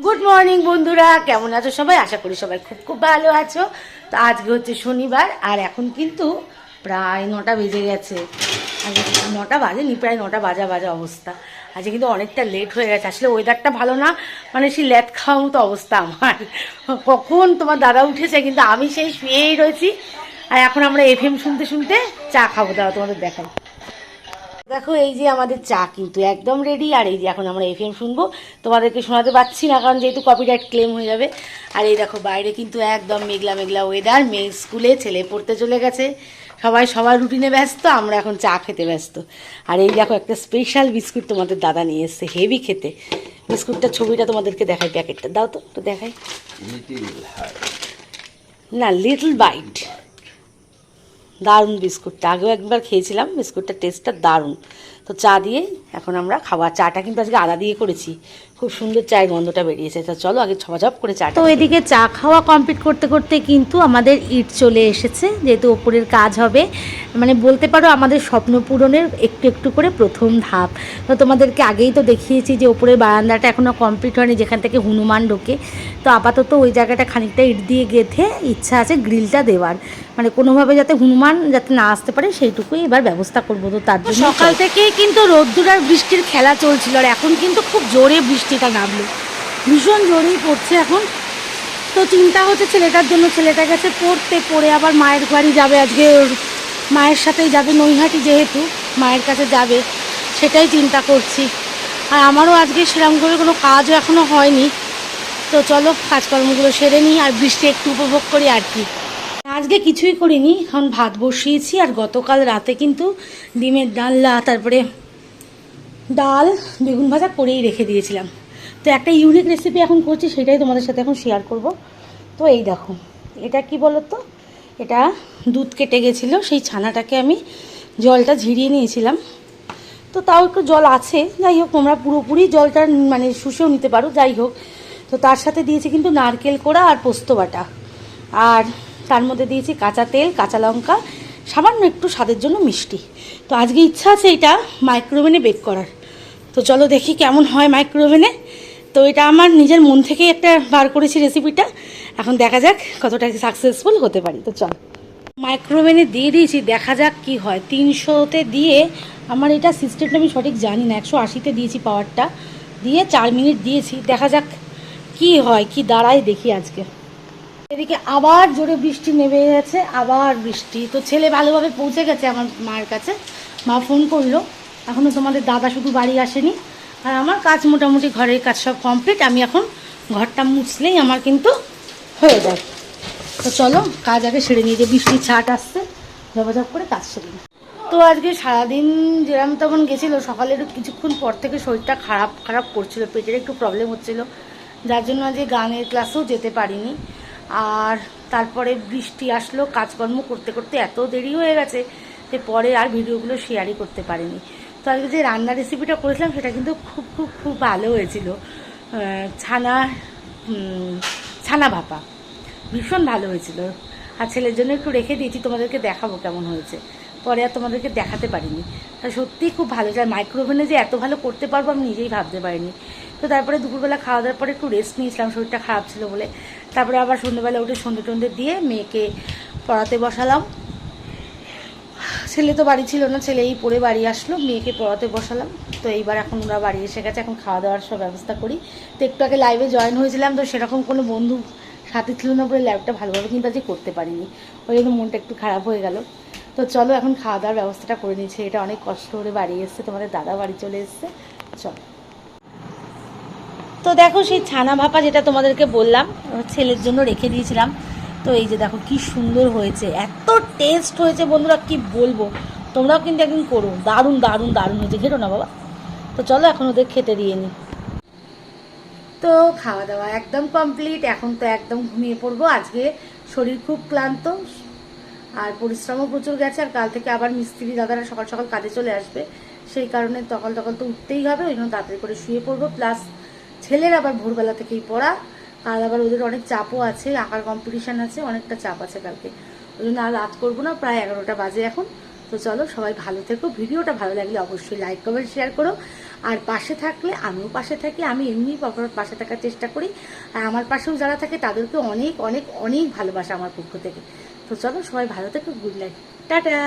Good morning বন্ধুরা, কেমন আছো সবাই? আশা করি সবাই খুব খুব ভালো আছো। তো আজকে হচ্ছে শনিবার, আর এখন কিন্তু প্রায় 9টা বেজে গেছে। আজকে 9টা বাজেনি, প্রায় 9টা বাজা বাজা অবস্থা। আজকে কিন্তু অনেকটা লেট হয়ে গেছে। আসলে ওয়েদারটা ভালো না, মানে সেই ল্যাদ খাওয়া মতো অবস্থা আমার। কখন তোমার দাদা উঠেছে, কিন্তু আমি সেই শুয়েই রয়েছি। আর এখন আমরা এফএম শুনতে শুনতে চা খাবো। দাও তোমাদের দেখাই। দেখো, এই যে আমাদের চা কিন্তু একদম রেডি। আর এই যে এখন আমরা এফএম শুনবো, তোমাদেরকে শোনাতে পারছি না কারণ যেহেতু কপিরাইট ক্লেম হয়ে যাবে। আর এই দেখো বাইরে কিন্তু একদম মেঘলা মেঘলা ওয়েদার। মেয়ে স্কুলে, ছেলে পড়তে চলে গেছে, সবাই সবার রুটিনে ব্যস্ত, আমরা এখন চা খেতে ব্যস্ত। আর এই দেখো একটা স্পেশাল বিস্কুট তোমাদের দাদা নিয়ে এসছে, হেভি খেতে। বিস্কুটটার ছবিটা তোমাদেরকে দেখাই, প্যাকেটটা দাও তো একটু দেখাই। না, লিটল বাইট। দারুণ বিস্কুটটা, আগেও একবার খেয়েছিলাম, বিস্কুটটার টেস্টটা দারুণ। তো চা দিয়ে এখন আমরা খাবার, চাটা কিন্তু আজকে আদা দিয়ে করেছি, খুব সুন্দর চায়ের গন্ধটা বেরিয়েছে। তো চলো আগে ঝপাঝপ করে চা। তো এদিকে চা খাওয়া কমপ্লিট করতে করতে কিন্তু আমাদের ইট চলে এসেছে, যেহেতু ওপরের কাজ হবে। মানে বলতে পারো আমাদের স্বপ্ন পূরণের একটু একটু করে প্রথম ধাপ। তো তোমাদেরকে আগেই তো দেখিয়েছি যে ওপরের বারান্দাটা এখনও কমপ্লিট হয়নি, যেখান থেকে হনুমান ঢোকে। তো আপাতত ওই জায়গাটা খানিকটা ইট দিয়ে গেঁথে ইচ্ছা আছে গ্রিলটা দেওয়ার, মানে কোনোভাবে যাতে হনুমান যাতে না আসতে পারে সেইটুকুই এবার ব্যবস্থা করবো। তো তার জন্য সকাল থেকেই কিন্তু রোদ্দুর আর বৃষ্টির খেলা চলছিল, আর এখন কিন্তু খুব জোরে বৃষ্টিটা নামলো, ভীষণ জোরেই পড়ছে এখন। তো চিন্তা হচ্ছে ছেলেটার জন্য, ছেলেটা গেছে পড়তে, পড়ে আবার মায়ের বাড়ি যাবে আজকে, ওর মায়ের সাথেই যাবে, নৈহাটি যেহেতু মায়ের কাছে যাবে, সেটাই চিন্তা করছি। আর আমারও আজকে সেরকম করে কোনো কাজও এখনও হয়নি। তো চলো কাজকর্মগুলো সেরে নিই আর বৃষ্টি একটু উপভোগ করি আর কি। আজকে কিছুই করিনি, এখন ভাত বসিয়েছি। আর গতকাল রাতে কিন্তু ডিমের ডালনা, তারপরে ডাল, বেগুন ভাজা করেই রেখে দিয়েছিলাম। তো একটা ইউনিক রেসিপি এখন করছি, সেটাই তোমাদের সাথে এখন শেয়ার করব। তো এই দেখো, এটা কি বলো তো, এটা দুধ কেটে গেছিলো, সেই ছানাটাকে আমি জলটা ঝরিয়ে নিয়েছিলাম। তো তাও একটু জল আছে, যাই হোক, তোমরা পুরোপুরি জলটা মানে শুষেও নিতে পারো, যাই হোক। তো তার সাথে দিয়েছি কিন্তু নারকেল কোড়া আর পোস্ত বাটা, আর তার মধ্যে দিয়েছি কাঁচা তেল, কাঁচা লঙ্কা, সামান্য একটু স্বাদের জন্য মিষ্টি। তো আজকে ইচ্ছা আছে এটা মাইক্রোওভেনে বেক করার। তো চলো দেখি কেমন হয় মাইক্রোওভেনে। তো এটা আমার নিজের মন থেকেই একটা বার করেছি রেসিপিটা, এখন দেখা যাক কতটা সাকসেসফুল হতে পারি। তো চলো মাইক্রোওভেনে দিয়ে দিয়েছি, দেখা যাক কি হয়। 300-তে দিয়ে, আমার এটা সিস্টেমটা আমি সঠিক জানি না, 180-তে দিয়েছি পাওয়ারটা, দিয়ে 4 মিনিট দিয়েছি, দেখা যাক কি হয়, কি দাঁড়ায় দেখি আজকে। এদিকে আবার জোরে বৃষ্টি নেমে গেছে, আবার বৃষ্টি। তো ছেলে ভালোভাবে পৌঁছে গেছে আমার মায়ের কাছে, মা ফোন করলো, এখনও তোমাদের দাদা শুধু বাড়ি আসেনি। আর আমার কাজ মোটামুটি, ঘরের কাজ সব কমপ্লিট, আমি এখন ঘরটা মুছলেই আমার কিন্তু হয়ে যায়। তো চলো কাজ আগে সেরে নিয়ে, যে বৃষ্টির ছাট আসছে, ঝপাঝপ করে কাজ সেরে নিই। তো আজকে সারাদিন যেরকম তখন গেছিলো, সকালে একটু কিছুক্ষণ পর থেকে শরীরটা খারাপ খারাপ করছিল, পেটের একটু প্রবলেম হচ্ছিলো, যার জন্য আজকে গানের ক্লাসেও যেতে পারিনি। আর তারপরে বৃষ্টি আসলো, কাজকর্ম করতে করতে এত দেরি হয়ে গেছে যে পরে আর ভিডিওগুলো শেয়ারই করতে পারিনি। তো আজকে যে রান্নার রেসিপিটা করেছিলাম সেটা কিন্তু খুব খুব খুব ভালো হয়েছিল। ছানা ছানা ভাপা ভীষণ ভালো হয়েছিল। আর ছেলের জন্য একটু রেখে দিয়েছি, তোমাদেরকে দেখাবো কেমন হয়েছে, পরে আর তোমাদেরকে দেখাতে পারিনি। তা সত্যিই খুব ভালো, যায় মাইক্রোওভেনে যে এত ভালো করতে পারবো আমি নিজেই ভাবতে পারিনি। তো তারপরে দুপুরবেলা খাওয়া দাওয়ার পরে একটু রেস্ট নিয়েছিলাম, শরীরটা খারাপ ছিল বলে। তারপরে আবার সন্ধ্যেবেলা উঠে সন্ধ্যে টন্ধে দিয়ে মেয়েকে পড়াতে বসালাম। ছেলে তো বাড়ি ছিল না, ছেলেই পড়ে বাড়ি আসলো, মেয়েকে পড়াতে বসালাম। তো এইবার এখন ওরা বাড়ি এসে গেছে, এখন খাওয়া দাওয়ার সব ব্যবস্থা করি। তো একটু আগে লাইভে জয়েন হয়েছিলাম, তো সেরকম কোনো বন্ধু সাথে ছিল না বলে লাইভটা ভালোভাবে কিন্তু আজকে করতে পারিনি, ওই জন্য মনটা একটু খারাপ হয়ে গেল। তো চলো এখন খাওয়া দাওয়ার ব্যবস্থাটা করে নিচ্ছি, এটা অনেক কষ্ট করে বাড়ি এসছে, তোমাদের দাদা বাড়ি চলে এসছে। চলো। তো দেখো সেই ছানা ভাপা যেটা তোমাদেরকে বললাম, ছেলের জন্য রেখে দিয়েছিলাম। তো এই যে দেখো কি সুন্দর হয়েছে, এত টেস্ট হয়েছে বন্ধুরা, কি বলবো। তোমরাও কিন্তু একদিন করো, দারুণ দারুণ দারুণ হয়েছে, ঘেরো না বাবা। তো চলো এখন ওদের খেতে দিয়ে নিই। তো খাওয়া দাওয়া একদম কমপ্লিট, এখন তো একদম ঘুমিয়ে পড়বো। আজকে শরীর খুব ক্লান্ত, আর পরিশ্রমও প্রচুর গেছে। আর কাল থেকে আবার মিস্ত্রি দাদারা সকাল সকাল কাজে চলে আসবে, সেই কারণে সকাল সকাল তো উঠতেই হবে, ওই জন্য তাড়াতাড়ি করে শুয়ে পড়বো। প্লাস ছেলের আবার ভোরবেলা থেকেই পড়া, কাল আবার ওদের অনেক চাপও আছে, আঁকার কম্পিটিশান আছে, অনেকটা চাপ আছে কালকে, ওই জন্য আর রাত করবো না, প্রায় 11টা বাজে এখন। তো চলো সবাই ভালো থেকো, ভিডিওটা ভালো লাগলে অবশ্যই লাইক কমেন্ট শেয়ার করো। আর পাশে থাকলে আমিও পাশে থাকি, আমি এমনি পাশে থাকার চেষ্টা করি। আর আমার পাশেও যারা থাকে তাদেরকে অনেক অনেক অনেক ভালোবাসা আমার পক্ষ থেকে। তো চলো সবাই ভালো থেকো, গুড নাইট, টাটা।